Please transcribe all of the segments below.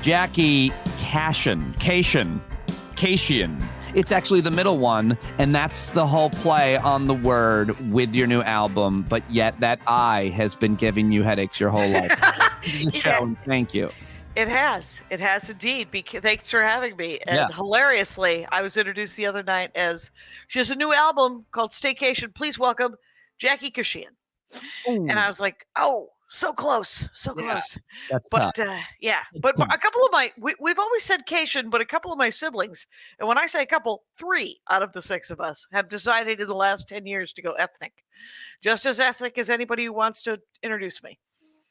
Jackie Kashian. It's actually the middle one, and that's the whole play on the word with your new album, but yet that I has been giving you headaches your whole life. Thank you. It has indeed. Thanks for having me. And hilariously, I was introduced the other night as she has a new album called Staycation. Please welcome Jackie Kashian. And I was like, oh, so close. That's tough. But tough. A couple of we've always said Cation, but a couple of my siblings, and when I say a couple, 3 out of the 6 of us have decided in the last 10 years to go ethnic. Just as ethnic as anybody who wants to introduce me.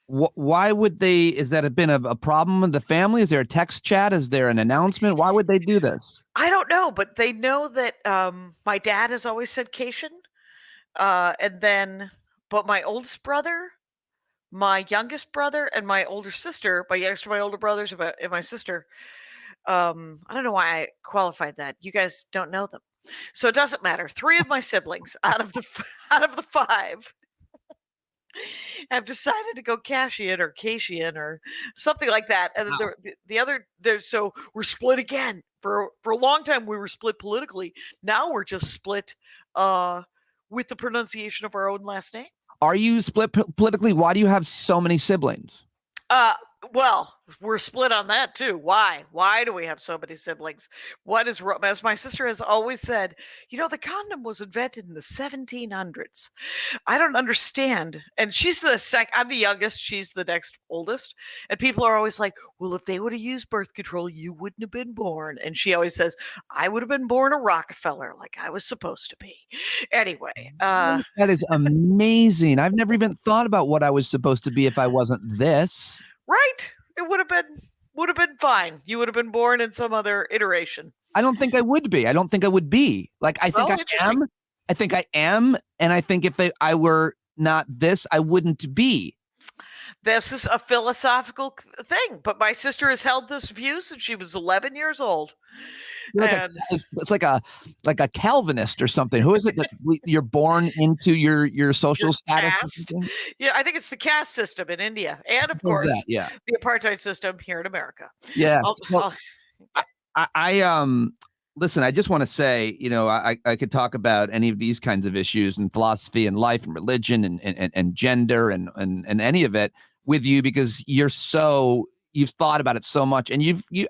Why would they? Is that been a problem with the family? Is there a text chat? Is there an announcement? Why would they do this? I don't know, but they know that my dad has always said Cation. But my oldest brother, my youngest brother, and my older sister, my youngest of my older brothers and my sister, I don't know why I qualified that. You guys don't know them. So it doesn't matter. 3 of my siblings out of the 5 have decided to go Kashian or something like that. And the other, so we're split again. For a long time, we were split politically. Now we're just split with the pronunciation of our own last name. Are you split politically? Why do you have so many siblings? Well, we're split on that too. Why? Why do we have so many siblings? What is, as my sister has always said, the condom was invented in the 1700s. I don't understand. And she's I'm the youngest. She's the next oldest. And people are always like, well, if they would have used birth control, you wouldn't have been born. And she always says, I would have been born a Rockefeller like I was supposed to be. Anyway. That is amazing. I've never even thought about what I was supposed to be if I wasn't this. Right. It would have been fine. You would have been born in some other iteration. I don't think I would be. I don't think I would be. Like, I think I am. I think I am. And I think if I were not this, I wouldn't be. This is a philosophical thing, but my sister has held this view since she was 11 years old. It's like a Calvinist or something. Who is it that you're born into your social status? Yeah, I think it's the caste system in India, and of course, the apartheid system here in America. Yes. Listen, I just want to say, I could talk about any of these kinds of issues and philosophy and life and religion and gender and any of it with you, because you've thought about it so much, and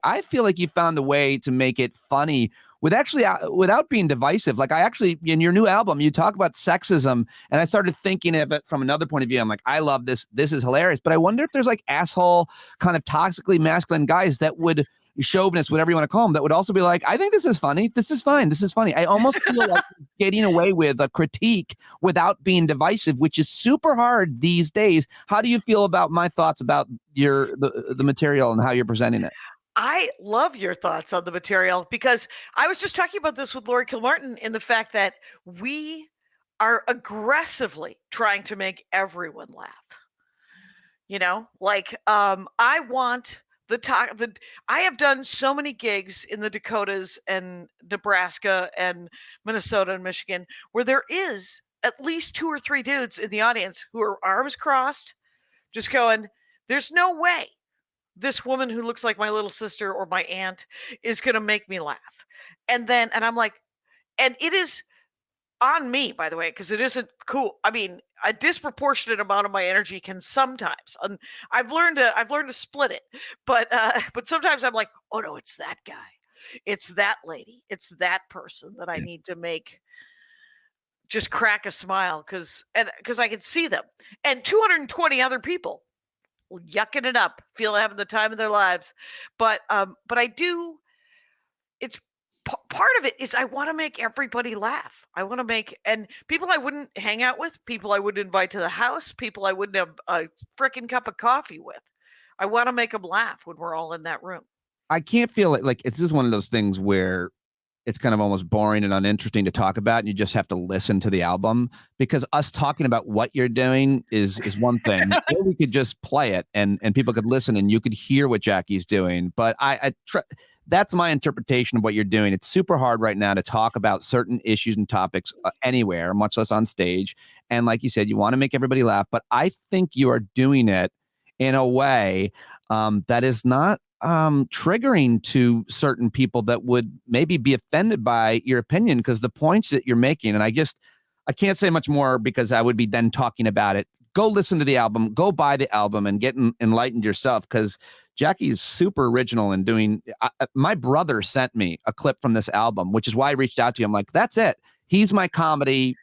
I feel like you found a way to make it funny without being divisive. Like, I actually, in your new album, you talk about sexism, and I started thinking of it from another point of view. I'm like, I love this. This is hilarious. But I wonder if there's like asshole kind of toxically masculine guys that would, chauvinists, whatever you want to call them, that would also be like, I think this is funny. This is fine. This is funny. I almost feel like getting away with a critique without being divisive, which is super hard these days. How do you feel about my thoughts about the material and how you're presenting it? I love your thoughts on the material, because I was just talking about this with Lori Kilmartin in the fact that we are aggressively trying to make everyone laugh. I want I have done so many gigs in the Dakotas and Nebraska and Minnesota and Michigan where there is at least 2 or 3 dudes in the audience who are arms crossed, just going, there's no way this woman who looks like my little sister or my aunt is going to make me laugh. And I'm like, and it is on me, by the way, because it isn't cool. I mean, a disproportionate amount of my energy can sometimes, and I've learned to split it. But sometimes I'm like, oh no, it's that guy, it's that lady, it's that person that I need to make just crack a smile because I can see them, and 220 other people yucking it up, having the time of their lives. But I do. It's part of it is I want to make everybody laugh. I want to make, and people I wouldn't hang out with, people I wouldn't invite to the house, people I wouldn't have a freaking cup of coffee with. I want to make them laugh when we're all in that room. I can't feel it. Like, it's just one of those things where it's kind of almost boring and uninteresting to talk about, and you just have to listen to the album, because us talking about what you're doing is one thing. Or we could just play it and people could listen and you could hear what Jackie's doing. But that's my interpretation of what you're doing. It's super hard right now to talk about certain issues and topics anywhere, much less on stage. And like you said, you want to make everybody laugh, but I think you are doing it in a way that is not triggering to certain people that would maybe be offended by your opinion, because the points that you're making, and I can't say much more because I would be then talking about it. Go listen to the album, go buy the album, and get enlightened yourself, because Jackie's super original in doing. My brother sent me a clip from this album, which is why I reached out to you. I'm like, that's it. He's my comedy.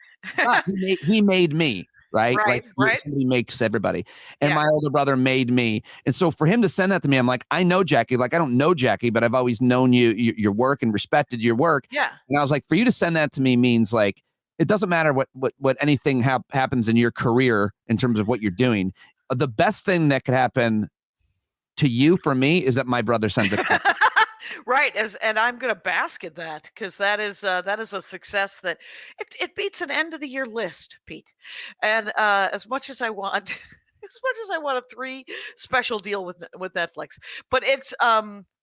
He made me. Right? Like Right. somebody makes everybody. And Yeah. my older brother made me. And so for him to send that to me, I'm like, I know Jackie. Like, I don't know Jackie, but I've always known your work and respected your work. Yeah. And I was like, for you to send that to me means like, it doesn't matter what anything happens in your career in terms of what you're doing. The best thing that could happen to you, for me, is that my brother sends a clip. Right, and I'm gonna bask in that, because that is a success that it beats an end of the year list, Pete. And as much as I want, as much as I want a 3 special deal with Netflix, but it's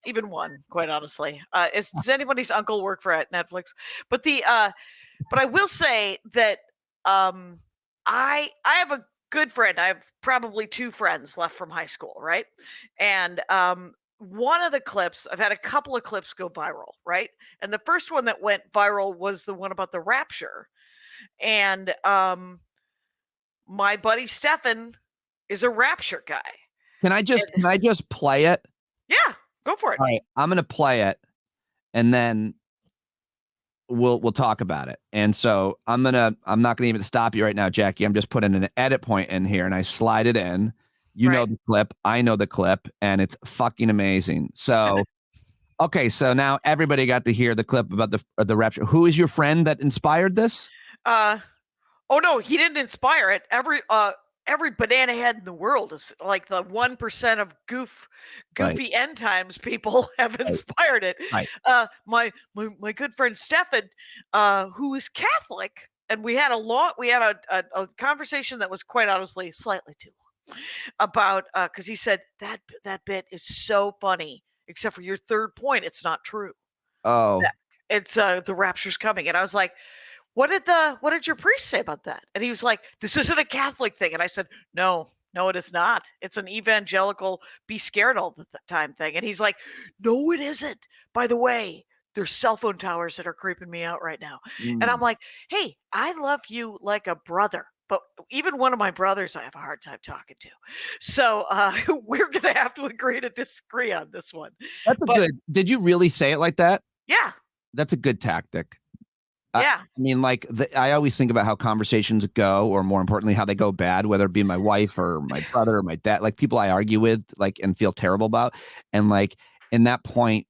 even one, quite honestly. Does anybody's uncle work for at Netflix? But but I will say that um, I have a good friend. I have probably 2 friends left from high school, right? And one of the clips, I've had a couple of clips go viral, right? And the first one that went viral was the one about the rapture. And my buddy Stefan is a rapture guy. Can I just play it? Yeah, go for it. All right, I'm gonna play it, and then we'll talk about it. And so I'm not gonna even stop you right now, Jackie. I'm just putting an edit point in here, and I slide it in. You know Right. the clip, I know the clip, and it's fucking amazing. So okay, so now everybody got to hear the clip about the rapture. Who is your friend that inspired this? Uh, oh no, he didn't inspire it. Every banana head in the world is like the 1% of Right, goofy end times people have right, inspired it. right. My good friend Stefan, who is Catholic, and we had a conversation that was quite honestly slightly too long about because he said that bit is so funny, except for your third point, it's not true. Oh, That it's the rapture's coming, and I was like, what did your priest say about that? And he was like, this isn't a Catholic thing. And I said, no, no, it is not. It's an evangelical be scared all the time thing. And he's like, no, it isn't. By the way, there's cell phone towers that are creeping me out right now. And I'm mm. like, hey, I love you like a brother. But even one of my brothers, I have a hard time talking to. So we're going to have to agree to disagree on this one. That's a But good. Did you really say it like that? yeah, That's a good tactic. I yeah. I mean, like, I always think about how conversations go, or more importantly, how they go bad, whether it be my wife or my brother or my dad, like people I argue with, like, and feel terrible about. And like, in that point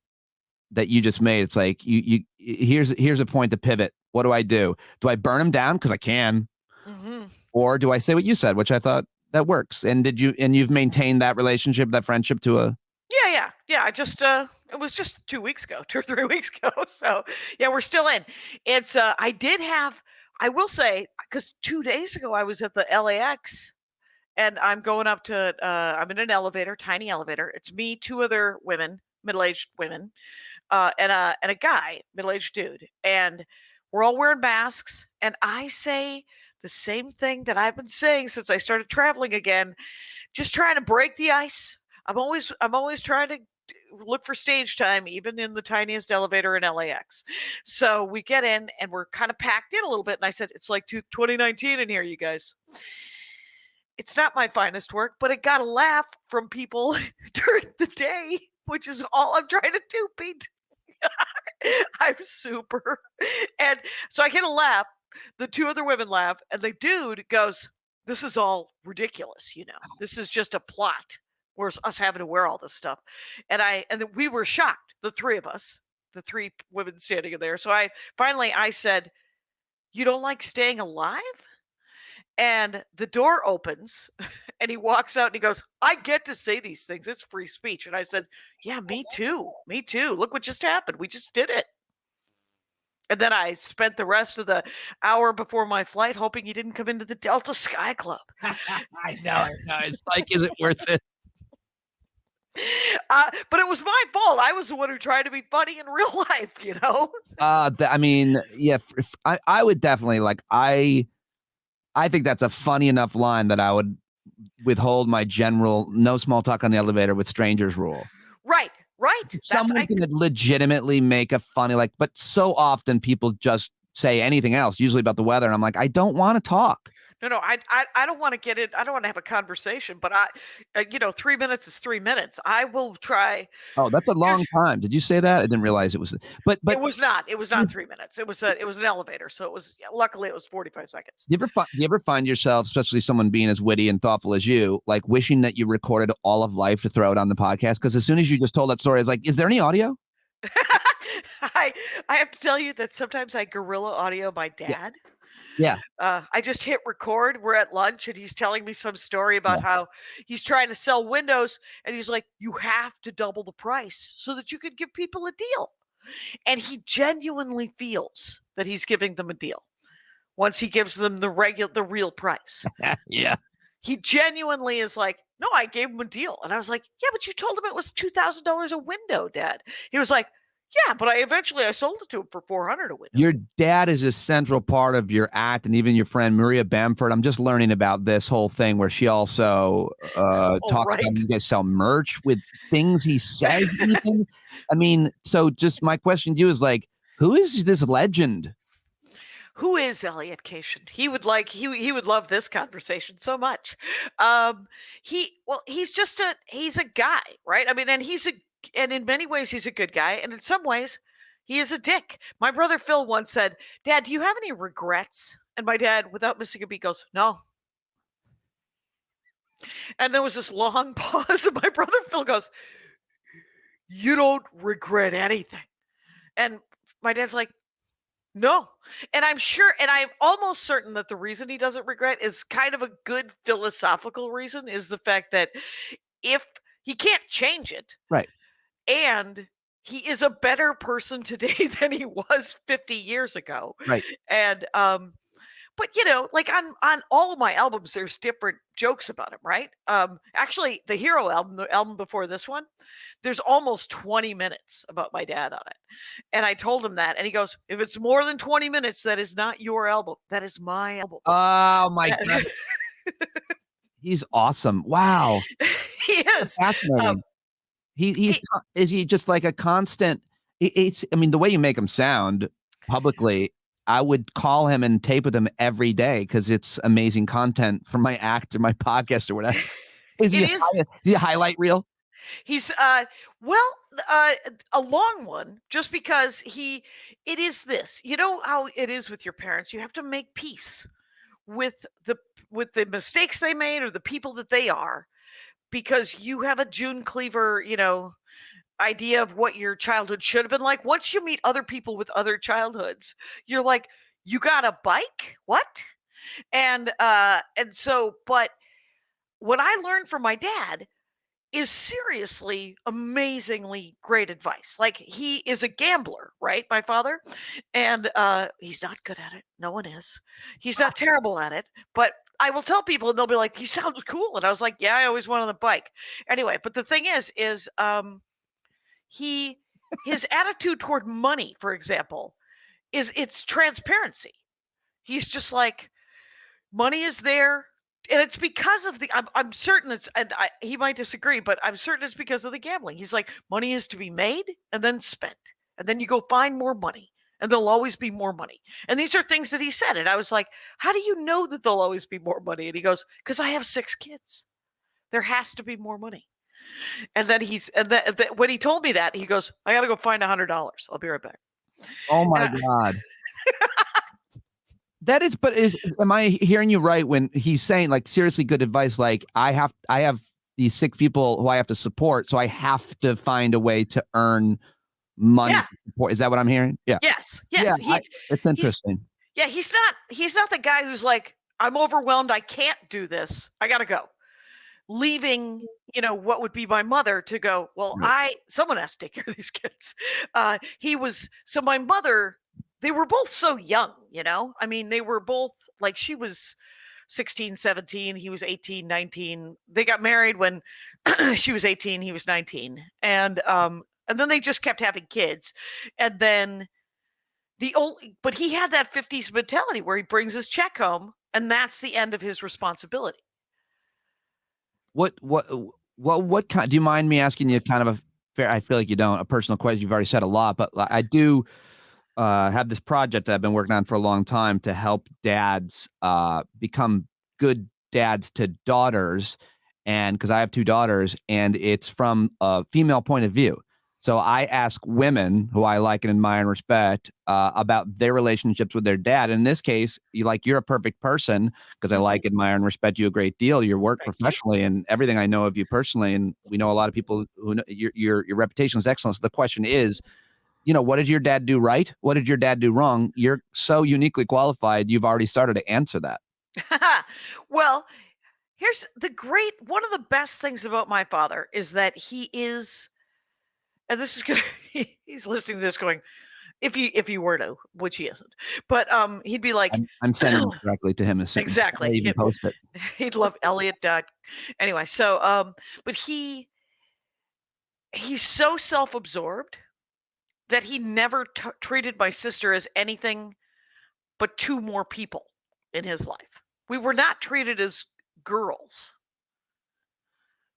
that you just made, it's like, here's a point to pivot. What do I do? Do I burn them down? Because I can. Hmm. Or do I say what you said, which I thought that works? And you've maintained that relationship, that friendship to a. Yeah. I just it was just 2 weeks ago, 2 or 3 weeks ago. So yeah, we're still in. It's I will say, because 2 days ago I was at the LAX and I'm going up to I'm in an elevator, tiny elevator. It's me, 2 other women, middle-aged women, and a guy, middle-aged dude. And we're all wearing masks. And I say the same thing that I've been saying since I started traveling again, just trying to break the ice. I'm always trying to look for stage time, even in the tiniest elevator in LAX. So we get in and we're kind of packed in a little bit. And I said, it's like 2019 in here, you guys. It's not my finest work, but it got a laugh from people during the day, which is all I'm trying to do, Pete. I'm super. And so I get a laugh. The 2 other women laugh, and the dude goes, this is all ridiculous, you know. This is just a plot. Where's us having to wear all this stuff. And then we were shocked, the 3 of us, the 3 women standing in there. So I said, you don't like staying alive? And the door opens and he walks out and he goes, I get to say these things. It's free speech. And I said, yeah, me too. Me too. Look what just happened. We just did it. And then I spent the rest of the hour before my flight hoping he didn't come into the Delta Sky Club. I know. It's like, is it worth it? But it was my fault. I was the one who tried to be funny in real life, you know? I mean, yeah, I would definitely like, I think that's a funny enough line that I would withhold my general no small talk on the elevator with strangers rule. Right. right. Someone can legitimately make a funny, like, but so often people just say anything else, usually about the weather. And I'm like, I don't want to talk. No, I don't want to get it. I don't want to have a conversation, but 3 minutes is 3 minutes. I will try. Oh, that's a Here's long time. Did you say that? I didn't realize it was, but It was not. It was not 3 minutes. It was an elevator, so it was luckily it was 45 seconds. do you ever find yourself, especially someone being as witty and thoughtful as you, like wishing that you recorded all of life to throw it on the podcast? Because as soon as you just told that story, I was like, is there any audio? I I have to tell you that sometimes I guerrilla audio my Yeah. dad. Yeah. I just hit record. We're at lunch and he's telling me some story about Yeah. how he's trying to sell windows and he's like, "You have to double the price so that you can give people a deal." And he genuinely feels that he's giving them a deal once he gives them the real price. Yeah. He genuinely is like, "No, I gave him a deal." And I was like, "Yeah, but you told him it was $2,000 a window, Dad." He was like, "Yeah, but I sold it to him for 400 a window." Your dad is a central part of your act, and even your friend Maria Bamford. I'm just learning about this whole thing where she also talks about right. you guys sell merch with things he says. Even, I mean, so just my question to you is like, who is this legend? Who is Elliot Cation? He would love this conversation so much. He's a guy, right? I mean, and in many ways he's a good guy, and in some ways he is a dick. My brother Phil once said, "Dad, do you have any regrets?" And my dad, without missing a beat, goes, "No." And there was this long pause, and my brother Phil goes, "You don't regret anything." And my dad's like, "No." And I'm almost certain that the reason he doesn't regret is kind of a good philosophical reason, is the fact that if he can't change it, Right. and he is a better person today than he was 50 years ago. Right. And but like on all of my albums there's different jokes about him, right? Actually the Hero album, the album before this one, there's almost 20 minutes about my dad on it. And I told him that and he goes, "If it's more than 20 minutes, that is not your album. That is my album." Oh my God. He's awesome. Wow. He is. Fascinating. He- Is he just like a constant? It's, I mean, the way you make him sound publicly, I would call him and tape with him every day because it's amazing content from my act or my podcast or whatever. Is it he is. is he a highlight reel? He's well, uh a long one, just because it is this. You know how it is with your parents. You have to make peace with the mistakes they made or the people that they are, because you have a June Cleaver, idea of what your childhood should have been like. Once you meet other people with other childhoods, you're like, "You got a bike? What?" And so, but what I learned from my dad is seriously amazingly great advice. Like, he is a gambler, right? My father. And he's not good at it. No one is. He's not terrible at it. But I will tell people and they'll be like, "You sound cool." And I was like, "Yeah, I always went on the bike." Anyway, but the thing is he his attitude toward money, for example, it's transparency. He's just like, money is there, and it's because of I'm certain it's, and he might disagree, but I'm certain it's because of the gambling. He's like, money is to be made and then spent, and then you go find more money, and there'll always be more money. And these are things that he said, and I was like, "How do you know that there'll always be more money?" And he goes, "Because I have 6 kids. There has to be more money." And then when he told me that, he goes, "I got to go find $100. I'll be right back." Oh my And God. That is, but am I hearing you right when he's saying, like, seriously good advice? Like, I have these 6 people who I have to support, so I have to find a way to earn money yeah, to support. Is that what I'm hearing? Yeah. yes, Yeah. yes. It's He's interesting. Yeah, he's not the guy who's like, "I'm overwhelmed, I can't do this. I got to go." Leaving, what would be my mother to go, "Well, Right. someone has to take care of these kids." My mother, they were both so young, I mean, they were both like, she was 16, 17, he was 18, 19. They got married when she was 18, he was 19. And then they just kept having kids. And then but he had that 50s mentality where he brings his check home and that's the end of his responsibility. What kind? Do you mind me asking you kind of a fair. I feel like you don't. A personal question. You've already said a lot, but I do have this project that I've been working on for a long time to help dads become good dads to daughters. And because I have 2 daughters, and it's from a female point of view. So I ask women who I like and admire and respect about their relationships with their dad. In this case, you're a perfect person because I like, admire, and respect you a great deal. Your work Thank you. professionally and everything I know of you personally, and we know a lot of people who know your reputation is excellent. So the question is, what did your dad do right? What did your dad do wrong? You're so uniquely qualified. You've already started to answer that. Well, here's one of the best things about my father is that he is, and this is gonna, he's listening to this going, if he were to, which he isn't, but he'd be like, I'm sending it directly to him as soon as I exactly. even post it. He'd love Elliot. Anyway, so but he's so self-absorbed that he never treated my sister as anything but 2 more people in his life. We were not treated as girls.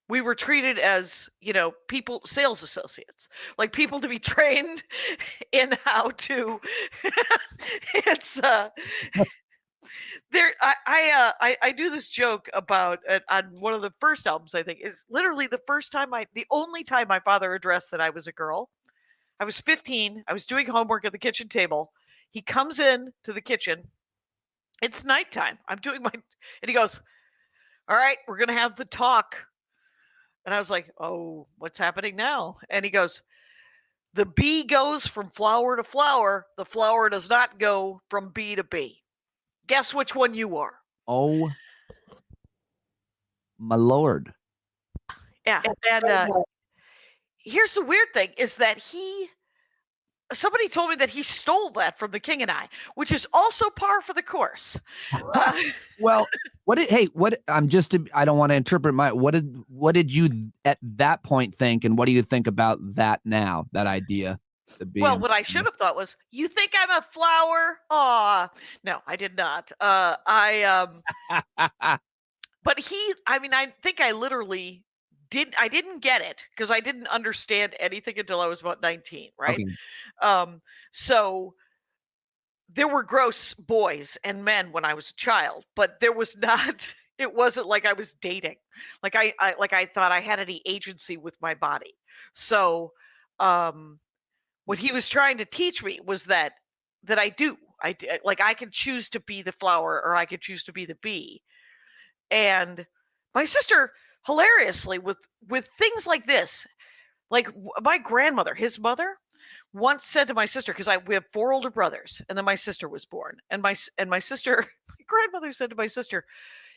We were treated as, people, sales associates, like people to be trained in how to. It's there. I do this joke about on one of the first albums. I think is literally the only time my father addressed that I was a girl. I was 15. I was doing homework at the kitchen table. He comes in to the kitchen. It's nighttime. I'm doing and he goes, "All right, we're gonna have the talk." And I was like, "Oh, what's happening now?" And he goes, "The bee goes from flower to flower. The flower does not go from bee to bee. Guess which one you are." Oh, my Lord. Yeah. And here's the weird thing is that somebody told me that he stole that from the King and I, which is also par for the course. Well, I don't want to interpret what did you at that point think, and what do you think about that now, that idea? Well, what I should have thought was, "You think I'm a flower?" Aw. No, I did not. But I think I literally I didn't get it because I didn't understand anything until I was about 19, right? Okay. So there were gross boys and men when I was a child, but there was not, it wasn't like I was dating. Like I thought I had any agency with my body. So what he was trying to teach me was that I do. Like I can choose to be the flower or I could choose to be the bee. And my sister, hilariously, with things like this, like my grandmother, his mother, once said to my sister, because we have 4 older brothers, and then my sister was born, and my sister, my grandmother said to my sister,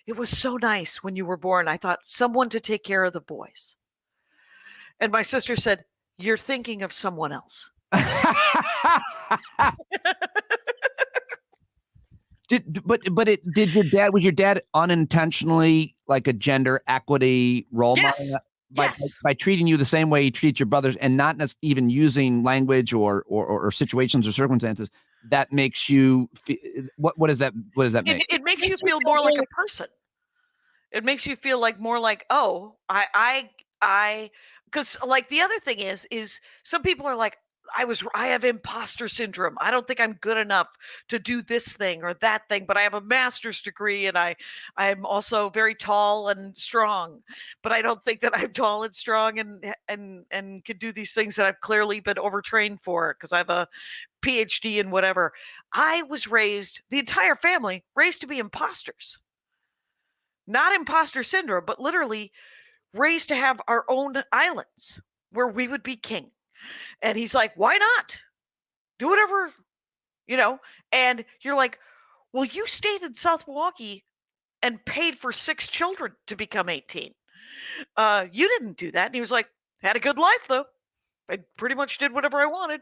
"It was so nice when you were born. I thought someone to take care of the boys." And my sister said, "You're thinking of someone else." Was your dad unintentionally like a gender equity role Yes. model by treating you the same way he treats your brothers, and not even using language or situations or circumstances that makes you what does that make? It makes you feel more like a person. It makes you feel like more like, "Oh, because like the other thing is some people are like, I have imposter syndrome. I don't think I'm good enough to do this thing or that thing, but I have a master's degree and I'm also very tall and strong, but I don't think that I'm tall and strong and can do these things that I've clearly been overtrained for because I have a PhD in whatever." I was raised, the entire family raised to be imposters. Not imposter syndrome, but literally raised to have our own islands where we would be king. And he's like, "Why not? Do whatever, you know?" And you're like, "Well, you stayed in South Milwaukee and paid for 6 children to become 18. You didn't do that." And he was like, "Had a good life, though. I pretty much did whatever I wanted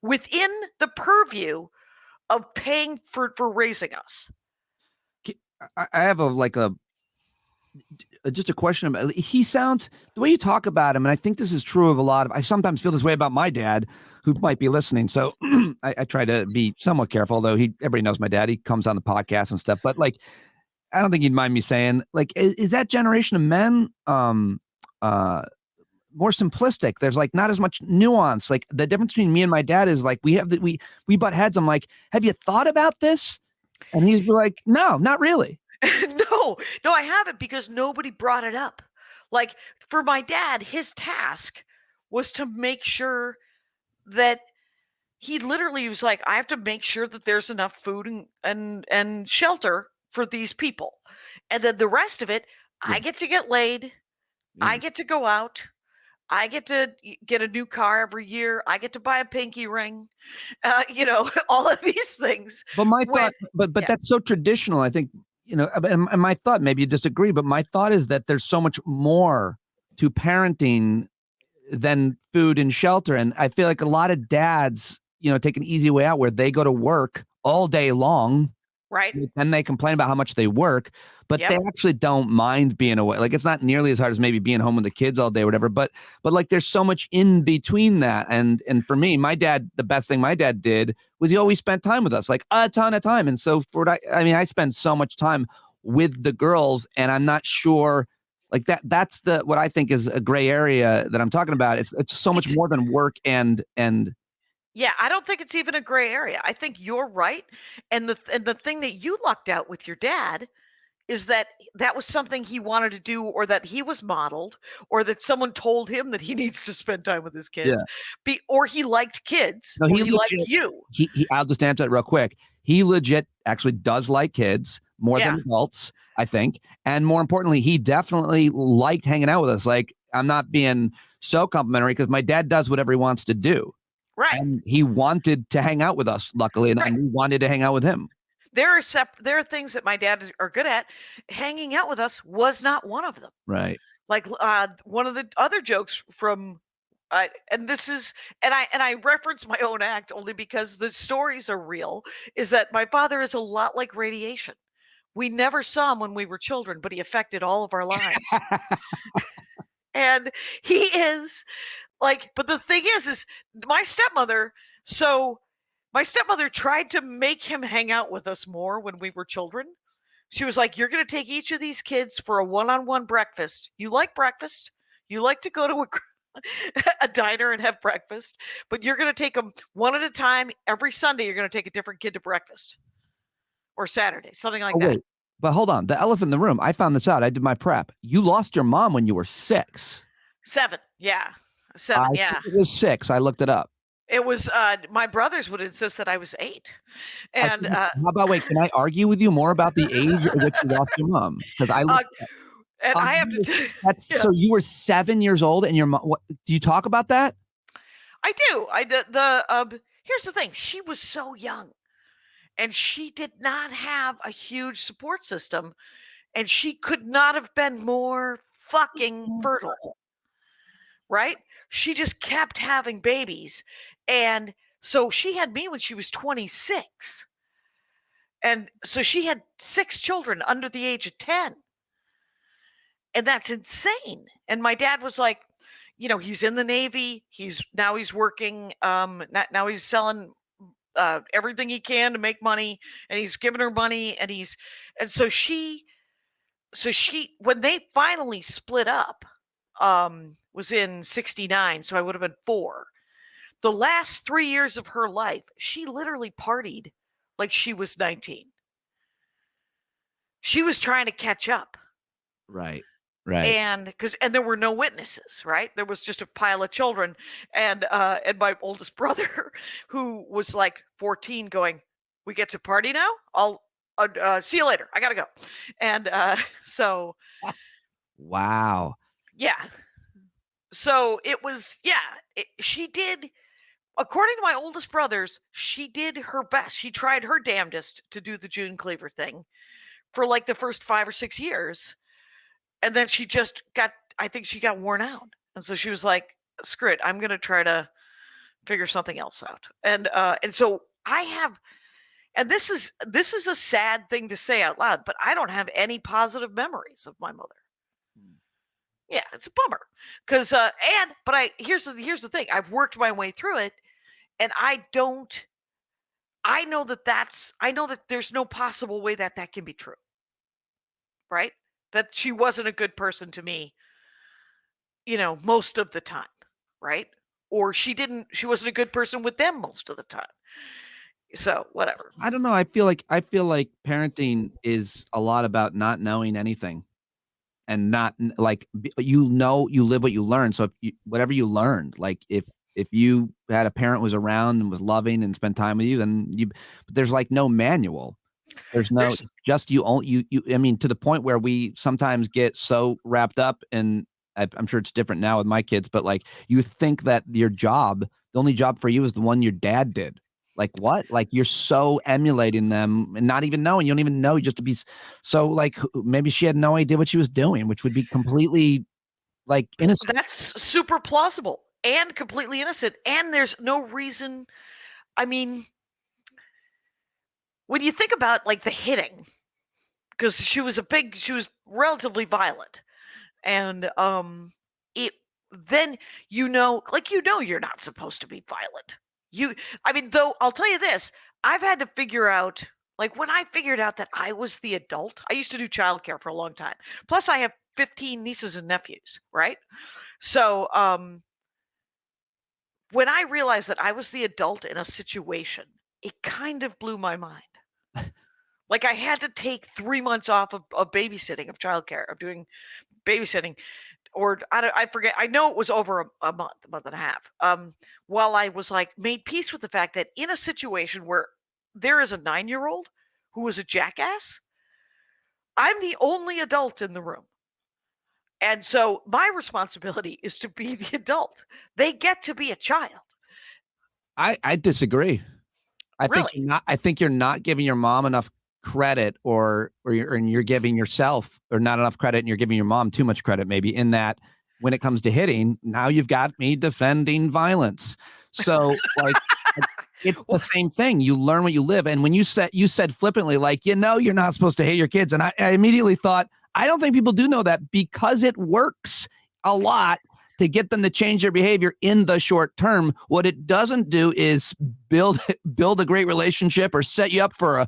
within the purview of paying for raising us." I have just a question about, he sounds, the way you talk about him, and I think this is true of a lot of, I sometimes feel this way about my dad who might be listening. So I try to be somewhat careful, although everybody knows my dad. He comes on the podcast and stuff, but like, I don't think he'd mind me saying, like, is that generation of men, more simplistic. There's like not as much nuance. Like the difference between me and my dad is like we butt heads. I'm like, have you thought about this? And he's like, no, not really. No, no, I haven't because nobody brought it up. Like for my dad, his task was to make sure that he literally was like, I have to make sure that there's enough food and shelter for these people. And then the rest of it, Yeah, I get to get laid, I yeah. get to go out, I get to get a new car every year, I get to buy a pinky ring, all of these things. But my When thought, but Yeah, that's so traditional. I think and my thought. Maybe you disagree, but my thought is that there's so much more to parenting than food and shelter. And I feel like a lot of dads, take an easy way out where they go to work all day long right? and they complain about how much they work, but they Yep. actually don't mind being away. Like it's not nearly as hard as maybe being home with the kids all day or whatever. But like there's so much in between that. And for me, my dad, the best thing my dad did was he always spent time with us, like a ton of time. And so for what I spend so much time with the girls, and I'm not sure like that's the what I think is a gray area that I'm talking about. It's so much It's more than work and Yeah, I don't think it's even a gray area. I think you're right. And the thing that you lucked out with your dad is that that was something he wanted to do, or that he was modeled, or that someone told him that he needs to spend time with his kids, yeah. or he liked kids, No, or he he liked legit you. I'll just answer it real quick. He legit actually does like kids more than Yeah, adults, I think. And more importantly, he definitely liked hanging out with us. Like, I'm not being so complimentary because my dad does whatever he wants to do. right, And he wanted to hang out with us, luckily, and right. we wanted to hang out with him. There are things that my dad are good at. Hanging out with us was not one of them. Right. Like one of the other jokes from and this is and I reference my own act only because the stories are real, is that my father is a lot like radiation. We never saw him when we were children, but he affected all of our lives. And he is like, but the thing is my stepmother, so my stepmother tried to make him hang out with us more when we were children. She was like, "You're going to take each of these kids for a one-on-one breakfast. You like breakfast. You like to go to a diner and have breakfast, but you're going to take them one at a time. Every Sunday, you're going to take a different kid to breakfast, or Saturday, something like Oh, that." wait. But hold on. The elephant in the room. I found this out. I did my prep. You lost your mom when you were 6. 7, yeah, I 7, think yeah. it was 6. I looked it up. It was my brothers would insist that I was 8, I and think it's how about wait, can I argue with you more about the age at which you lost your mom? Because I uh, looked and I have you to, were that's yeah, so you were 7 years old and your mom what do you talk about that? I do. Here's the thing: she was so young, and she did not have a huge support system, and she could not have been more fucking fertile, right? She just kept having babies. And so she had me when she was 26. And so she had 6 children under the age of 10. And that's insane. And my dad was like, he's in the Navy. He's working. Now he's selling everything he can to make money, and he's giving her money, and so she when they finally split up, was in 69, so I would have been 4. The last 3 years of her life, she literally partied like she was 19. She was trying to catch up, Right. Right. and there were no witnesses, right? There was just a pile of children, and my oldest brother, who was like 14, going, "We get to party now? I'll see you later. I got to go." And so Wow. yeah. So it was, yeah, she did, according to my oldest brothers, she did her best. She tried her damnedest to do the June Cleaver thing for like the first 5 or 6 years. And then I think she got worn out. And so she was like, screw it, I'm going to try to figure something else out. And so I have, and this is a sad thing to say out loud, but I don't have any positive memories of my mother. Yeah, it's a bummer. Because and but I here's the thing. I've worked my way through it, and I don't. I know that there's no possible way that that can be true, right? That she wasn't a good person to me most of the time, right? Or she wasn't a good person with them most of the time. So whatever. I don't know. I feel like parenting is a lot about not knowing anything and not like you live what you learn. So if whatever you learned, like if you had a parent who was around and was loving and spent time with you, then but there's like no manual. There's no There's just you. I mean, to the point where we sometimes get so wrapped up in. I'm sure it's different now with my kids, but like you think that the only job for you is the one your dad did. Like what? Like you're so emulating them and not even knowing. You don't even know just to be so like maybe she had no idea what she was doing, which would be completely like innocent. that's super plausible and completely innocent. And there's no reason. I mean, when you think about like the hitting, because she was relatively violent, and it then you're not supposed to be violent. I mean, though I'll tell you this, I've had to figure out, like, when I figured out that I was the adult. I used to do childcare for a long time. Plus, I have 15 nieces and nephews, right? So, when I realized that I was the adult in a situation, it kind of blew my mind. Like, I had to take 3 months off of babysitting, of childcare, of doing babysitting, or I forget. I know it was over a month and a half. While I was like made peace with the fact that in a situation where there is a 9-year-old who is a jackass, I'm the only adult in the room. And so my responsibility is to be the adult. They get to be a child. I disagree. Really? I think you're not giving your mom enough credit, and you're giving yourself or not enough credit, and you're giving your mom too much credit. Maybe in that when it comes to hitting, now you've got me defending violence. So like it's the same thing. You learn what you live, and when you said flippantly, like you're not supposed to hit your kids, and I immediately thought I don't think people do know that because it works a lot to get them to change their behavior in the short term. What it doesn't do is build a great relationship or set you up for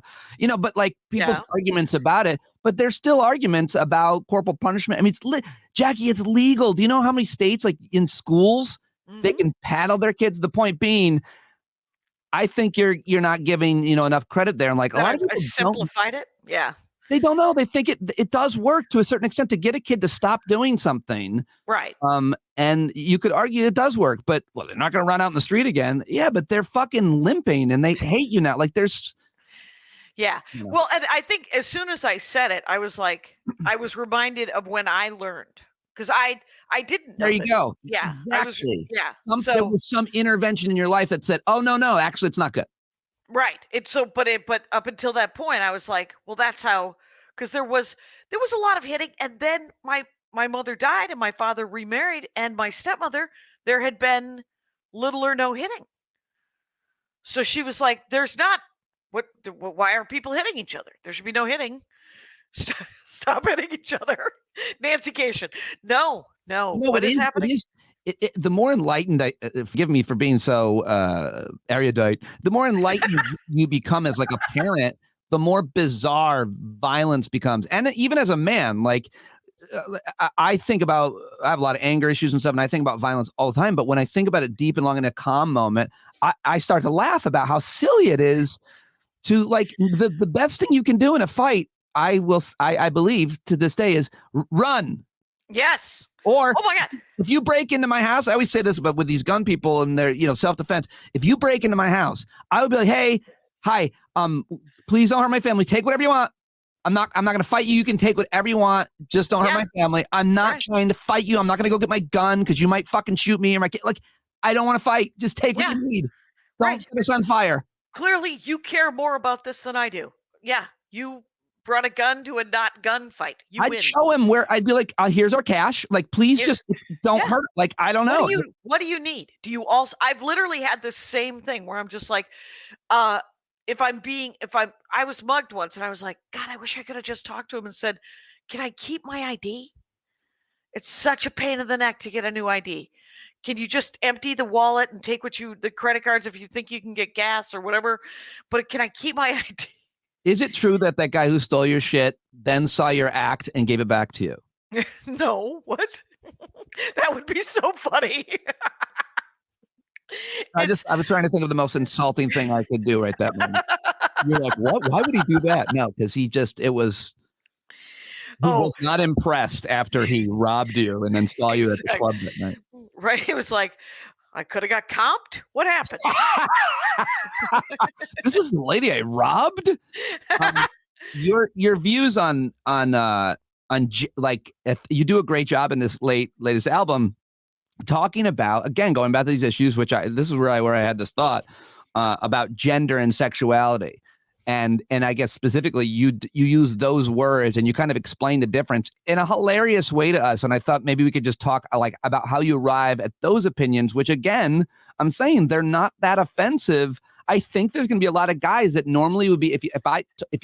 but like people's Yeah. arguments about it, but there's still arguments about corporal punishment. I mean, Jackie, it's legal. Do you know how many states, like in schools, they Mhm. can paddle their kids? The point being, I think you're not giving enough credit there. And like a That lot of I people don't simplified it. Yeah. they don't know. They think it does work to a certain extent to get a kid to stop doing something. Right. And you could argue it does work, but well, they're not going to run out in the street again. Yeah, but they're fucking limping and they hate you now. Like there's, Yeah. you know, Well, and I think as soon as I said it, I was like, I was reminded of when I learned, because I didn't there know you that. go. Yeah, Exactly. yeah. There So was some intervention in your life that said, oh no, actually it's not good. right. But up until that point, I was like, well, that's how, because there was a lot of hitting, and then my mother died, and my father remarried, and my stepmother, there had been little or no hitting. So she was like, "There's not why are people hitting each other? There should be no hitting. Stop hitting each other." Nancy Cation. No, no. No, What it is is. It happening? is. The more enlightened, forgive me for being so erudite. The more enlightened you become as like a parent, the more bizarre violence becomes. And even as a man, like I think about, I have a lot of anger issues and stuff, and I think about violence all the time. But when I think about it deep and long in a calm moment, I start to laugh about how silly it is to like the best thing you can do in a fight. I believe to this day is run. Yes. Or Oh my god. if you break into my house, I always say this, but with these gun people and their, self-defense, if you break into my house, I would be like, hey, hi, please don't hurt my family. Take whatever you want. I'm not going to fight you. You can take whatever you want. Just don't hurt Yeah. my family. I'm not Right. trying to fight you. I'm not going to go get my gun because you might fucking shoot me or my kid. Like, I don't want to fight. Just take what Yeah. you need. Don't Right. set us on fire. Clearly, you care more about this than I do. Yeah. You brought a gun to a not gun fight. You I'd win. show him where I'd be like, here's our cash. Like, please Here's just don't yeah. hurt. Like, I don't know. What do you need? Do you also I've literally had the same thing where I'm just like, uh I was mugged once, and I was like, God, I wish I could have just talked to him and said, "Can I keep my ID? It's such a pain in the neck to get a new ID. Can you just empty the wallet and take the credit cards if you think you can get gas or whatever? But can I keep my ID?" Is it true that that guy who stole your shit then saw your act and gave it back to you? No, what? That would be so funny. It's I was trying to think of the most insulting thing I could do right that moment. You're like, what? Why would he do that? No, because he oh, was not impressed after he robbed you and then saw you at the exact club that night. right, it was like, "I coulda got comped? What happened?" This is the lady I robbed. Um, your views like if you do a great job in this latest album talking about, again, going back to these issues, this is where I had this thought about gender and sexuality. And I guess specifically you use those words and you kind of explain the difference in a hilarious way to us. And I thought maybe we could just talk like about how you arrive at those opinions, which again, I'm saying they're not that offensive. I think there's going to be a lot of guys that normally would be, if you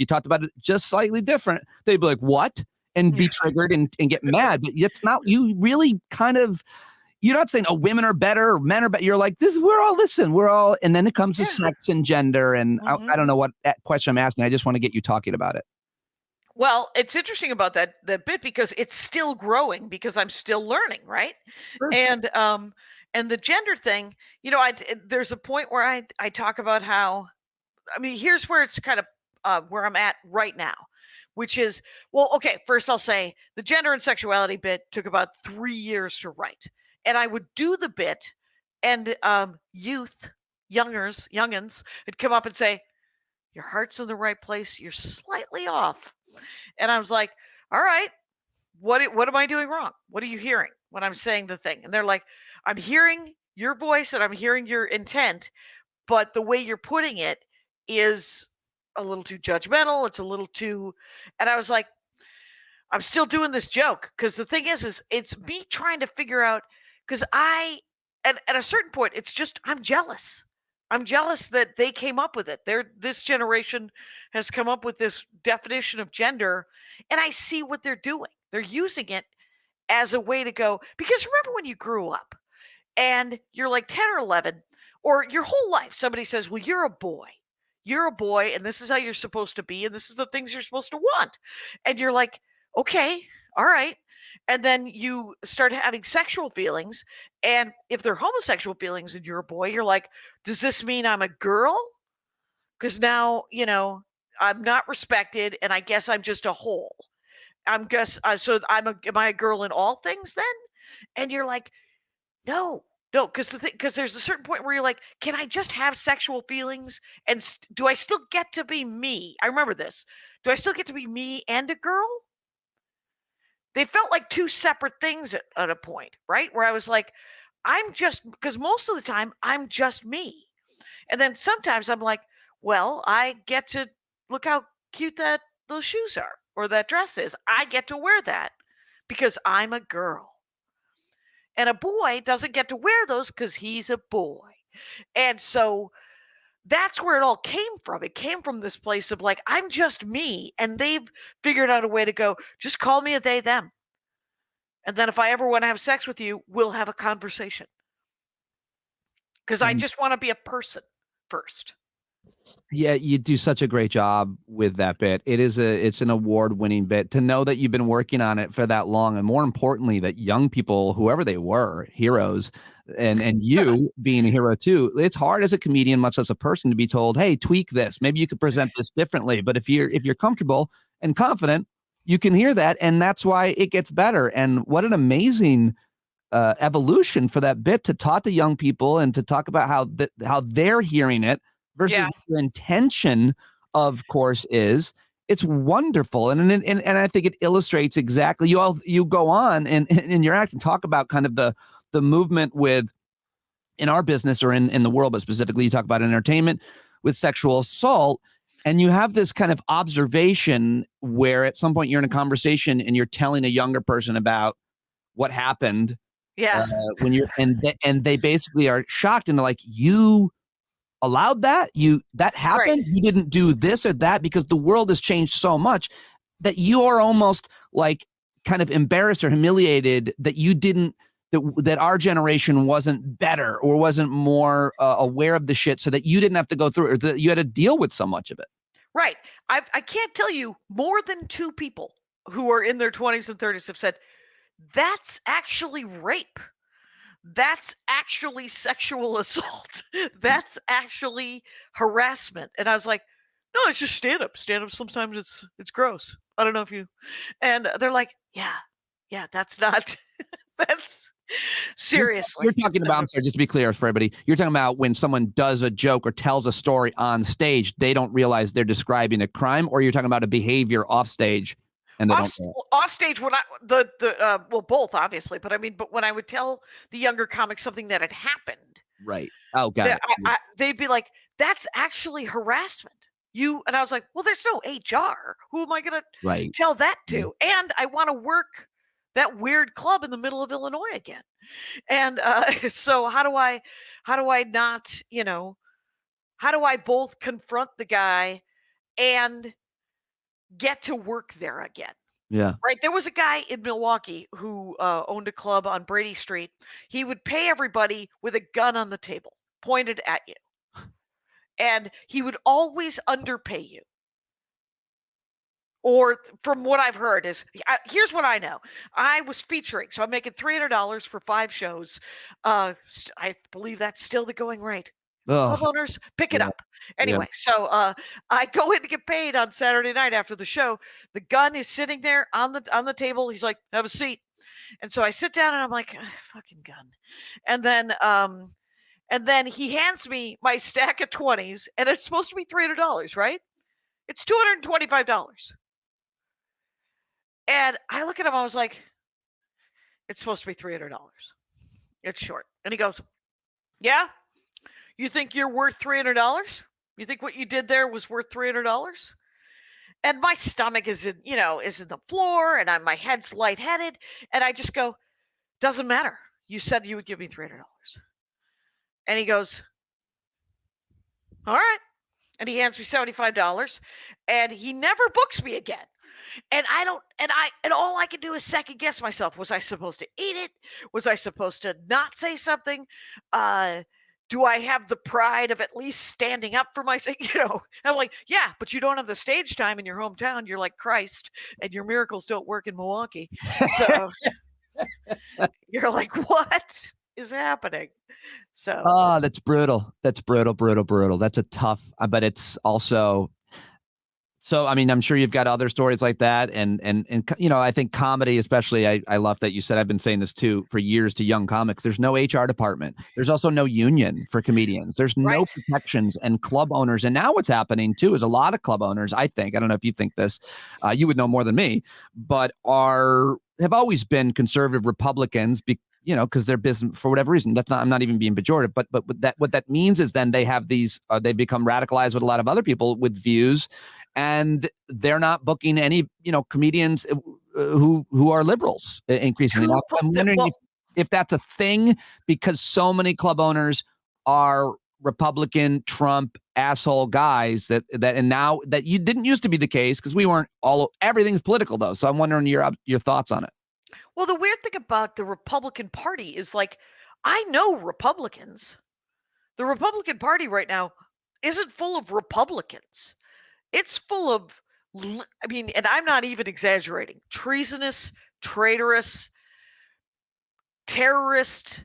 talked about it just slightly different, they'd be like, what? And be triggered and get mad. But it's not, you really kind of, you're not saying, oh, women are better or men are better. You're like, we're all, and then it comes to sex and gender. And I don't know what question I'm asking. I just want to get you talking about it. Well, it's interesting about that bit because it's still growing because I'm still learning, right? Sure. And the gender thing, there's a point where I talk about how, I mean, here's where it's kind of where I'm at right now, which is, well, okay, first I'll say the gender and sexuality bit took about 3 years to write. And I would do the bit and youngins would come up and say, your heart's in the right place. You're slightly off. And I was like, all right, what am I doing wrong? What are you hearing when I'm saying the thing? And they're like, I'm hearing your voice and I'm hearing your intent, but the way you're putting it is a little too judgmental. It's a little too, and I was like, I'm still doing this joke because the thing is it's me trying to figure out, because at a certain point, it's just, I'm jealous. I'm jealous that they came up with it. This generation has come up with this definition of gender, and I see what they're doing. They're using it as a way to go, because remember when you grew up and you're like 10 or 11, or your whole life, somebody says, well, you're a boy. You're a boy, and this is how you're supposed to be, and this is the things you're supposed to want. And you're like, okay, all right. And then you start having sexual feelings. And if they're homosexual feelings and you're a boy, you're like, does this mean I'm a girl? Because now, I'm not respected, and I guess I'm just a hole. Am I a girl in all things then? And you're like, no, because there's a certain point where you're like, can I just have sexual feelings? And do I still get to be me? I remember this. Do I still get to be me and a girl? They felt like two separate things at a point, right? Where I was like, because most of the time I'm just me. And then sometimes I'm like, well, I get to look how cute those shoes are or that dress is. I get to wear that because I'm a girl. And a boy doesn't get to wear those because he's a boy. And so that's where it all came from. It came from this place of like, I'm just me. And they've figured out a way to go, just call me a they, them. And then if I ever want to have sex with you, we'll have a conversation. Because I just want to be a person first. Yeah, you do such a great job with that bit. It's an award-winning bit. To know that you've been working on it for that long, and more importantly, that young people, whoever they were, heroes, and you being a hero too, it's hard as a comedian, much less a person, to be told, hey, tweak this. Maybe you could present this differently. But if you're comfortable and confident, you can hear that, and that's why it gets better. And what an amazing evolution for that bit to talk to young people and to talk about how they're hearing it versus your intention, of course, is. It's wonderful. And I think it illustrates exactly, you go on in your act and talk about kind of the movement with, in our business or in the world, but specifically you talk about entertainment with sexual assault. And you have this kind of observation where at some point you're in a conversation and you're telling a younger person about what happened. Yeah. When you're, and they basically are shocked and they're like, you allowed that happened, right? You didn't do this or that, because the world has changed so much that you are almost like kind of embarrassed or humiliated that you didn't, that our generation wasn't better or wasn't more aware of the shit, so that you didn't have to go through it, or that you had to deal with so much of it. Right. I can't tell you more than 2 people who are in their 20s and 30s have said, that's actually rape. That's actually sexual assault. That's actually harassment. And I was like, no, it's just stand up. Stand up sometimes it's gross. I don't know if you and they're like, yeah, that's not that's You're, seriously. you're talking about, I'm sorry, just to be clear for everybody, you're talking about when someone does a joke or tells a story on stage, they don't realize they're describing a crime, or you're talking about a behavior off stage and they don't know. Off stage when I well, both obviously, but I mean, but when I would tell the younger comics something that had happened, Right. Oh, got it. they'd be like, "That's actually harassment." And I was like, "Well, there's no HR. Who am I going to Right. tell that to?" And I want to work that weird club in the middle of Illinois again. And so how do I not, how do I both confront the guy and get to work there again? Yeah. Right. There was a guy in Milwaukee who owned a club on Brady Street. He would pay everybody with a gun on the table pointed at you. And he would always underpay you. Or from what I've heard is, here's what I know. I was featuring, so I'm making $300 for 5 shows. I believe that's still the going rate. Club owners, pick it up. Anyway, so I go in to get paid on Saturday night after the show. The gun is sitting there on the table. He's like, "Have a seat." And so I sit down and I'm like, "Fucking gun." And then he hands me my stack of 20s, and it's supposed to be $300, right? It's $225. And I look at him, I was like, "It's supposed to be $300. It's short." And he goes, "Yeah? You think you're worth $300? You think what you did there was worth $300?" And my stomach is in the floor, and my head's lightheaded, and I just go, "Doesn't matter. You said you would give me $300." And he goes, "All right." And he hands me $75, and he never books me again. And all I can do is second guess myself. Was I supposed to eat it? Was I supposed to not say something? Do I have the pride of at least standing up for myself? I'm like, yeah, but you don't have the stage time in your hometown. You're like Christ, and your miracles don't work in Milwaukee. So you're like, what is happening? So that's brutal. That's brutal. That's a tough, but it's also. So, I mean, I'm sure you've got other stories like that. And I think comedy, especially, I love that you said, I've been saying this too for years to young comics. There's no HR department. There's also no union for comedians. There's no protections, and club owners. And now what's happening too is a lot of club owners, I don't know if you think this, you would know more than me, but have always been conservative Republicans because they're business for whatever reason. I'm not even being pejorative, but what that means is then they have these, they become radicalized with a lot of other people with views, and they're not booking any, comedians who are liberals increasingly. Now, I'm wondering if that's a thing, because so many club owners are Republican, Trump asshole guys and now that you didn't used to be the case, because we weren't everything's political though. So I'm wondering your thoughts on it. Well, the weird thing about the Republican Party is, like, I know Republicans. The Republican Party right now isn't full of Republicans. It's full of, and I'm not even exaggerating, treasonous, traitorous, terrorist.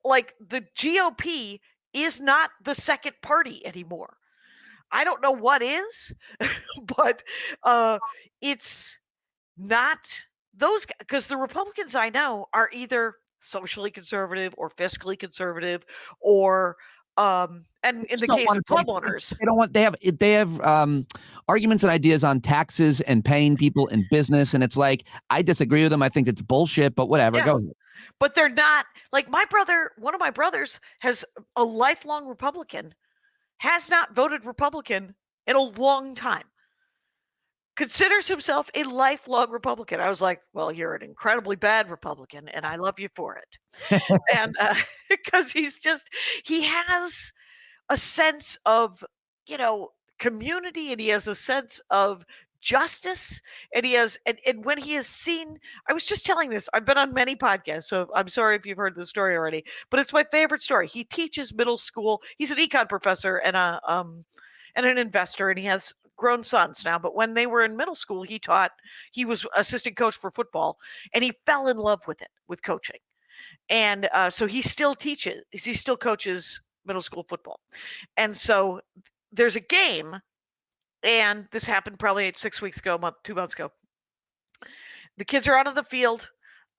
Like, the GOP is not the second party anymore. I don't know what is, but it's not those, because the Republicans I know are either socially conservative or fiscally conservative, or and in the case of club owners, they have arguments and ideas on taxes and paying people in business, and it's like, I disagree with them. I think it's bullshit, but whatever. Go ahead. But they're not, like, one of my brothers has a lifelong Republican, has not voted Republican in a long time, considers himself a lifelong Republican. I was like, well, you're an incredibly bad Republican, and I love you for it. And because he has a sense of, community, and he has a sense of justice, and and when he has seen, I was just telling this, I've been on many podcasts, so I'm sorry if you've heard this story already, but it's my favorite story. He teaches middle school. He's an econ professor and an investor, and he has grown sons now, but when they were in middle school, he was assistant coach for football, and he fell in love with it, with coaching. And so he still coaches middle school football. And so there's a game, and this happened probably 6 weeks ago, 2 months ago. The kids are out of the field.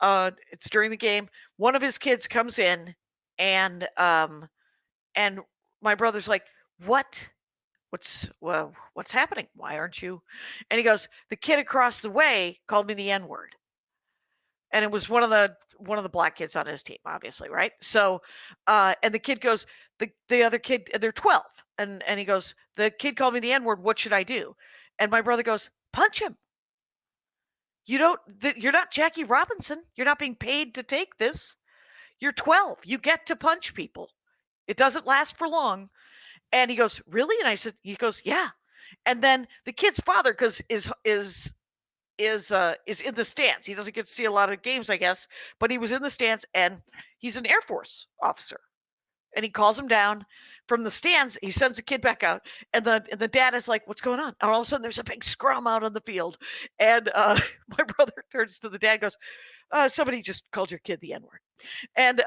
It's during the game. One of his kids comes in, and my brother's like, what's happening? Why aren't you? And he goes, the kid across the way called me the N-word. And it was one of the black kids on his team, obviously, right? So, and the kid goes, the other kid, they're 12, and he goes, the kid called me the N-word. What should I do? And my brother goes, punch him. You're not Jackie Robinson. You're not being paid to take this. You're 12. You get to punch people. It doesn't last for long. And he goes, really? And he goes, yeah. And then the kid's father, because is in the stands. He doesn't get to see a lot of games, I guess, but he was in the stands, and he's an Air Force officer. And he calls him down from the stands. He sends the kid back out, and the dad is like, what's going on? And all of a sudden, there's a big scrum out on the field. And my brother turns to the dad and goes, somebody just called your kid the N-word. And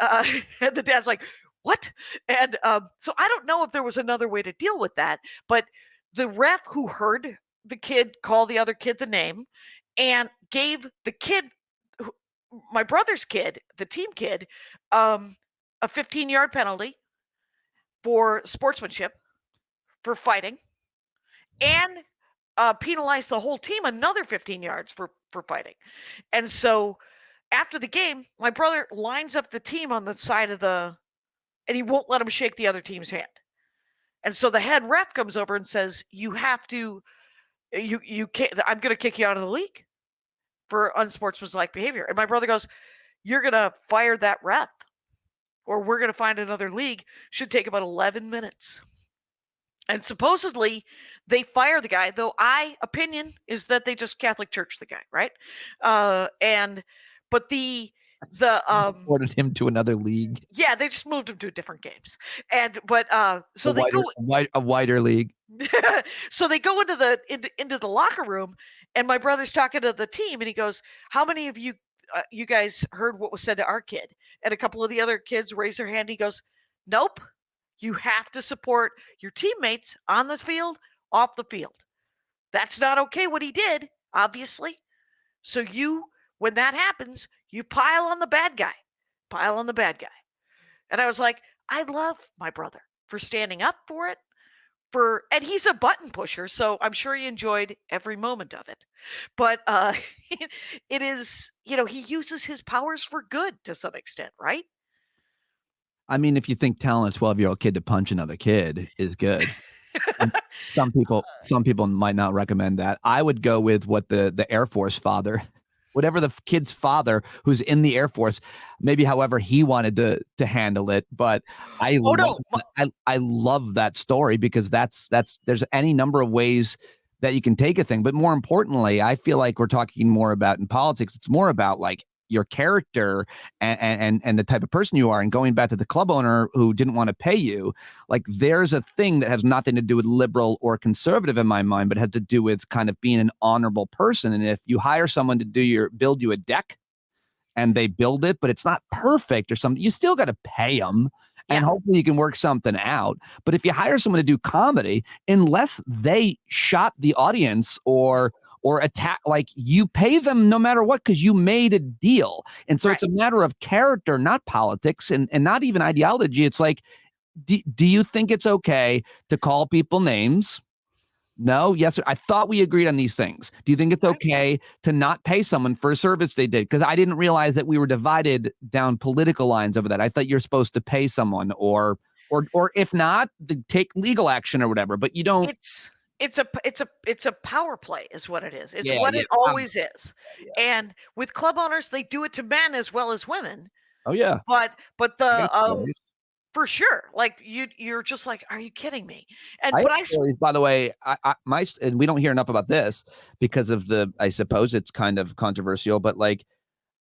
the dad's like, what? And so I don't know if there was another way to deal with that, but the ref who heard the kid call the other kid the name and gave the kid, my brother's kid, the team kid, a 15-yard penalty for sportsmanship, for fighting, and penalized the whole team another 15 yards for fighting. And so after the game, my brother lines up the team on the side of and he won't let him shake the other team's hand. And so the head ref comes over and says, you have to, you can't, I'm going to kick you out of the league for unsportsmanlike behavior. And my brother goes, you're going to fire that ref, or we're going to find another league. Should take about 11 minutes. And supposedly they fire the guy, though opinion is that they just Catholic Church the guy, right? But ordered him to another league. Yeah, they just moved him to different games. So a wider league. So they go into the locker room, and my brother's talking to the team, and he goes, how many of you guys heard what was said to our kid? And a couple of the other kids raise their hand. He goes, nope. You have to support your teammates on the field, off the field. That's not okay what he did, obviously. So when that happens, you pile on the bad guy. And I was like, I love my brother for standing up for it. And he's a button pusher, so I'm sure he enjoyed every moment of it. But it is, he uses his powers for good to some extent, right? I mean, if you think telling a 12-year-old kid to punch another kid is good, some people might not recommend that. I would go with what the Air Force father, whatever the kid's father who's in the Air Force, maybe however he wanted to handle it. But I love that story, because there's any number of ways that you can take a thing. But more importantly, I feel like we're talking more about in politics, it's more about like your character and the type of person you are. And going back to the club owner who didn't want to pay you, like there's a thing that has nothing to do with liberal or conservative in my mind, but has to do with kind of being an honorable person. And if you hire someone to build you a deck and they build it, but it's not perfect or something, you still got to pay them. And hopefully you can work something out. But if you hire someone to do comedy, unless they shot the audience or attack, like you pay them no matter what, because you made a deal. And so It's a matter of character, not politics, and not even ideology. It's like, do you think it's okay to call people names? No? Yes? I thought we agreed on these things. Do you think it's okay to not pay someone for a service they did? Because I didn't realize that we were divided down political lines over that. I thought you're supposed to pay someone, or if not, take legal action or whatever. But you don't. It's a power play is what it is. It's what it always is. Yeah. And with club owners, they do it to men as well as women. Oh yeah. But for sure, like you're just like, are you kidding me? And stories, by the way, and we don't hear enough about this because of I suppose it's kind of controversial, but like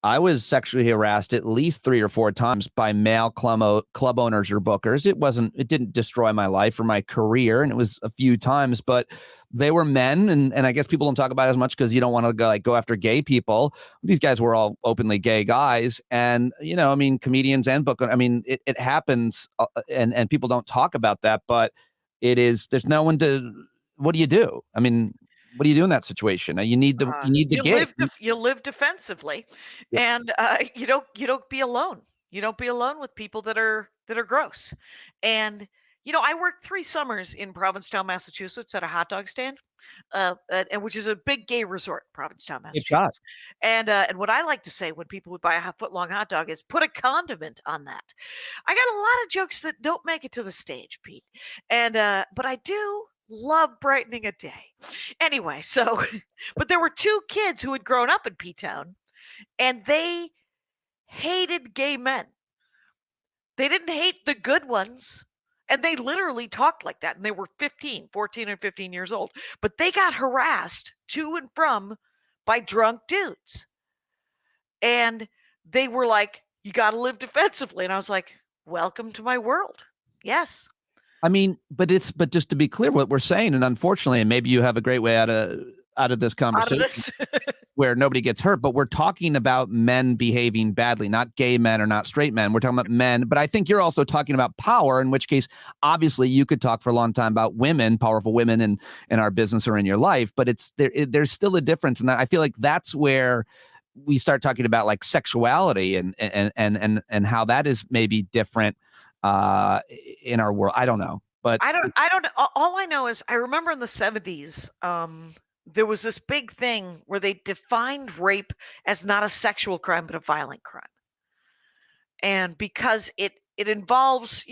I was sexually harassed at least 3 or 4 times by male club owners or bookers. It didn't destroy my life or my career, and it was a few times, but they were men, and I guess people don't talk about it as much because you don't want to go after gay people. These guys were all openly gay guys, and I mean, comedians and bookers. I mean, it happens, and people don't talk about that, but there's no one to. What do you do? I mean, what do you do in that situation? You need the gig. You live defensively, Yeah. and you don't be alone. You don't be alone with people that are gross. And I worked 3 summers in Provincetown, Massachusetts, at a hot dog stand, and which is a big gay resort, Provincetown, Good shot. Massachusetts. And what I like to say when people would buy a foot long hot dog is put a condiment on that. I got a lot of jokes that don't make it to the stage, Pete, and but I do love brightening a day. Anyway, so but there were 2 kids who had grown up in P-Town, and they hated gay men. They didn't hate the good ones, and they literally talked like that, and they were 14 and 15 years old, but they got harassed to and from by drunk dudes. And they were like, "You gotta live defensively," and I was like, "Welcome to my world." Yes. I mean, but just to be clear, what we're saying, and unfortunately, and maybe you have a great way out of this Out of conversation this. where nobody gets hurt, but we're talking about men behaving badly, not gay men or not straight men. We're talking about men, but I think you're also talking about power, in which case, obviously, you could talk for a long time about women, powerful women in our business or in your life, but there's still a difference, and I feel like that's where we start talking about like sexuality and how that is maybe different in our world. I don't know, but I don't all I know is I remember in the 70s, there was this big thing where they defined rape as not a sexual crime but a violent crime. And because it involves,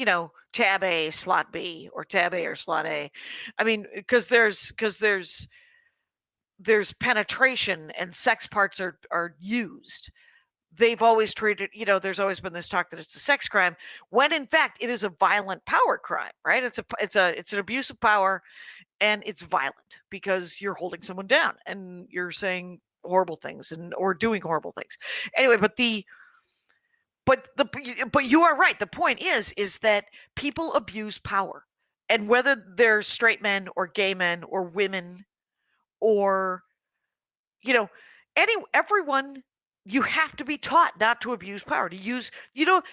tab A, slot B, or tab A or slot A. I mean, because there's penetration and sex parts are used. They've always treated, there's always been this talk that it's a sex crime, when in fact it is a violent power crime, right? It's an abuse of power, and it's violent because you're holding someone down and you're saying horrible things or doing horrible things. Anyway, but you are right. The point is that people abuse power, and whether they're straight men or gay men or women or you know everyone, you have to be taught not to abuse power, to use,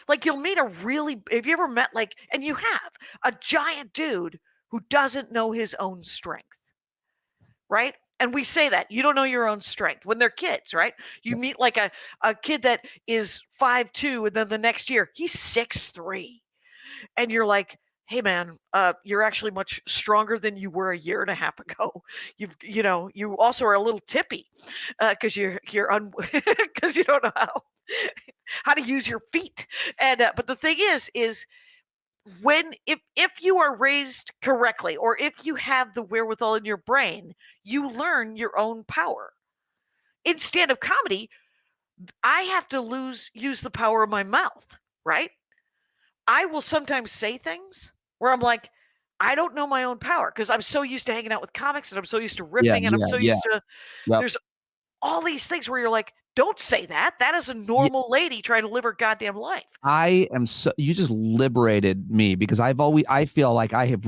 like, you'll meet have you ever met, like, and you have a giant dude who doesn't know his own strength, right? And we say that you don't know your own strength when they're kids, right? You meet like a kid that is 5'2", and then the next year he's 6'3", and you're like, "Hey man, you're actually much stronger than you were a year and a half ago. You also are a little tippy because you're because you don't know how to use your feet." And but the thing is when if you are raised correctly, or if you have the wherewithal in your brain, you learn your own power. In stand-up comedy, I have to use the power of my mouth, right? I will sometimes say things where I'm like, I don't know my own power because I'm so used to hanging out with comics, and I'm so used to yeah, ripping, and I'm yeah, so yeah. used to Yep. there's all these things where you're like, don't say that. That is a normal lady trying to live her goddamn life. You just liberated me because I feel like I have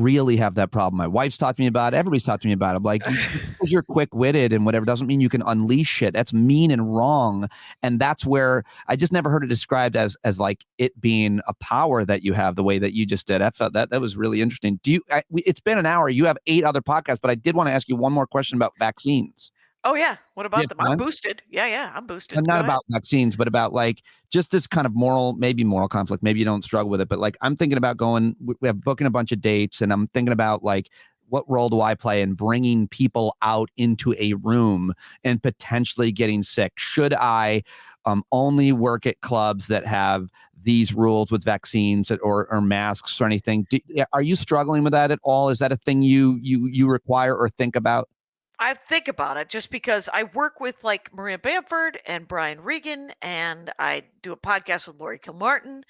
that problem. My wife's talked to me about it. Everybody's talked to me about it. I'm like, because you're quick witted and whatever doesn't mean you can unleash shit. That's mean and wrong. And that's where I just never heard it described as like it being a power that you have the way that you just did. I thought that was really interesting. It's been an hour. You have 8 other podcasts, but I did want to ask you one more question about vaccines. Oh yeah. What Do you about them? have I'm time? boosted. Yeah, I'm boosted. And not Go ahead. about vaccines, but about like just this kind of maybe moral conflict. Maybe you don't struggle with it, but like I'm thinking about we have booking a bunch of dates, and I'm thinking about like, what role do I play in bringing people out into a room and potentially getting sick? Should I only work at clubs that have these rules with vaccines or masks or anything? Are you struggling with that at all? Is that a thing you require or think about? I think about it just because I work with like Maria Bamford and Brian Regan, and I do a podcast with Lori Kilmartin,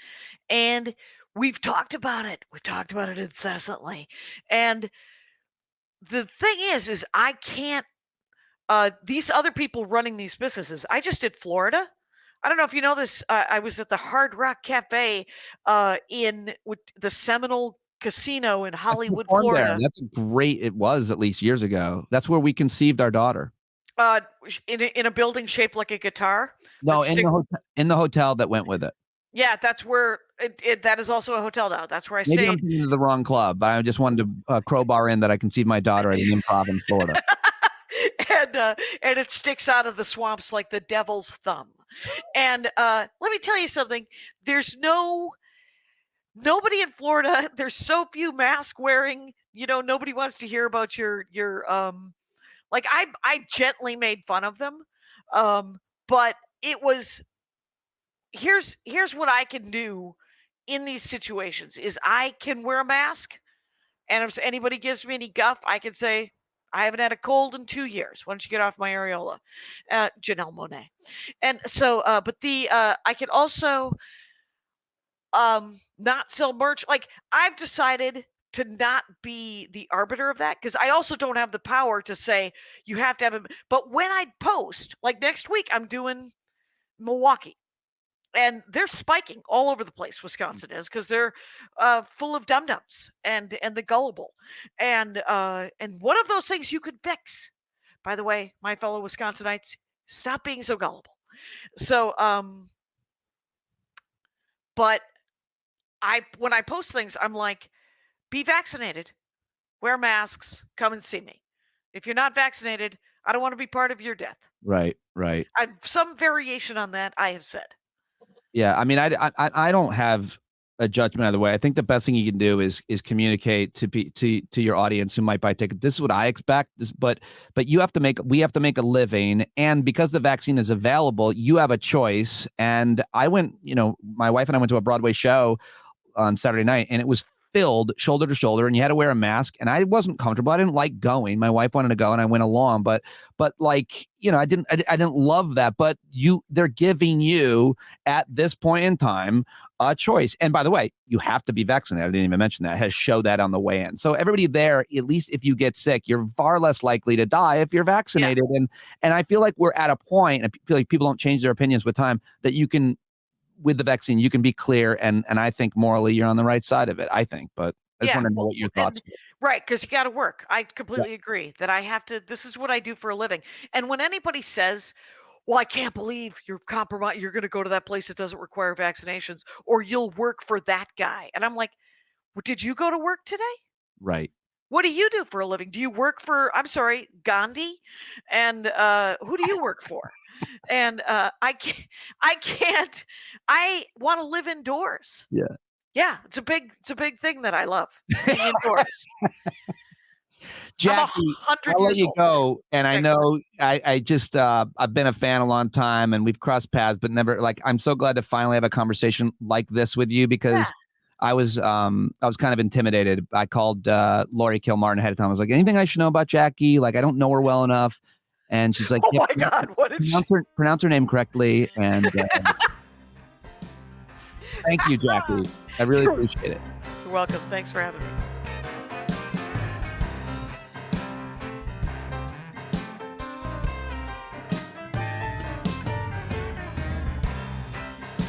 and we've talked about it. We've talked about it incessantly. And the thing is I can't, these other people running these businesses, I just did Florida. I don't know if you know this. I was at the Hard Rock Cafe in with the Seminole Casino in I Hollywood, performed there. Florida. That's a great it was at least years ago. That's where we conceived our daughter. In a building shaped like a guitar. No, That's stick. in the hotel that went with it. Yeah, that's where that is also a hotel now. That's where I Maybe I'm stayed. thinking of the wrong club, but I just wanted to crowbar in that I conceived my daughter at an improv in Florida. And it sticks out of the swamps like the devil's thumb. And let me tell you something. There's nobody in Florida. There's so few mask wearing. Nobody wants to hear about your. Like I gently made fun of them, but it was here's what I can do in these situations is I can wear a mask, and if anybody gives me any guff, I can say, I haven't had a cold in 2 years. Why don't you get off my areola? Janelle Monet. And so, I can also not sell merch. Like, I've decided to not be the arbiter of that because I also don't have the power to say you have to have a. But when I post, like next week, I'm doing Milwaukee. And they're spiking all over the place. Wisconsin is because they're full of dum dums and the gullible, and one of those things you could fix. By the way, my fellow Wisconsinites, stop being so gullible. So, but when I post things, I'm like, be vaccinated, wear masks, come and see me. If you're not vaccinated, I don't want to be part of your death. Right. Some variation on that I have said. Yeah, I mean, I don't have a judgment either way. I think the best thing you can do is communicate to your audience who might buy tickets. This is what I expect. But we have to make a living, and because the vaccine is available, you have a choice. And I went, my wife and I went to a Broadway show on Saturday night, and it was filled shoulder to shoulder, and you had to wear a mask, and I wasn't comfortable. I didn't like going. My wife wanted to go, and I went along, but like, I didn't love that. But they're giving you at this point in time a choice. And by the way, you have to be vaccinated. I didn't even mention that. It has showed that on the way in. So everybody there, at least if you get sick, you're far less likely to die if you're vaccinated. Yeah. And I feel like we're at a point, and I feel like people don't change their opinions with time, that you can, with the vaccine, you can be clear, and I think morally you're on the right side of it, I think. But I just want to know what your thoughts are. Right, because you got to work. I completely agree that I have to. This is what I do for a living. And when anybody says, well, I can't believe you're compromised, you're going to go to that place that doesn't require vaccinations, or you'll work for that guy. And I'm like, well, did you go to work today? Right. What do you do for a living? Do you work for, I'm sorry, Gandhi? And who do you work for? And I can't, I want to live indoors. Yeah, it's a big thing that I love, being indoors. Jackie, I'll let you go. And I know I just I've been a fan a long time, and we've crossed paths, but never, like, I'm so glad to finally have a conversation like this with you, because I was kind of intimidated. I called Lori Kilmartin ahead of time. I was like, anything I should know about Jackie? Like, I don't know her well enough. And she's like, oh my God, what is pronounce her name correctly. And thank you, Jackie. I really appreciate it. You're welcome. Thanks for having me.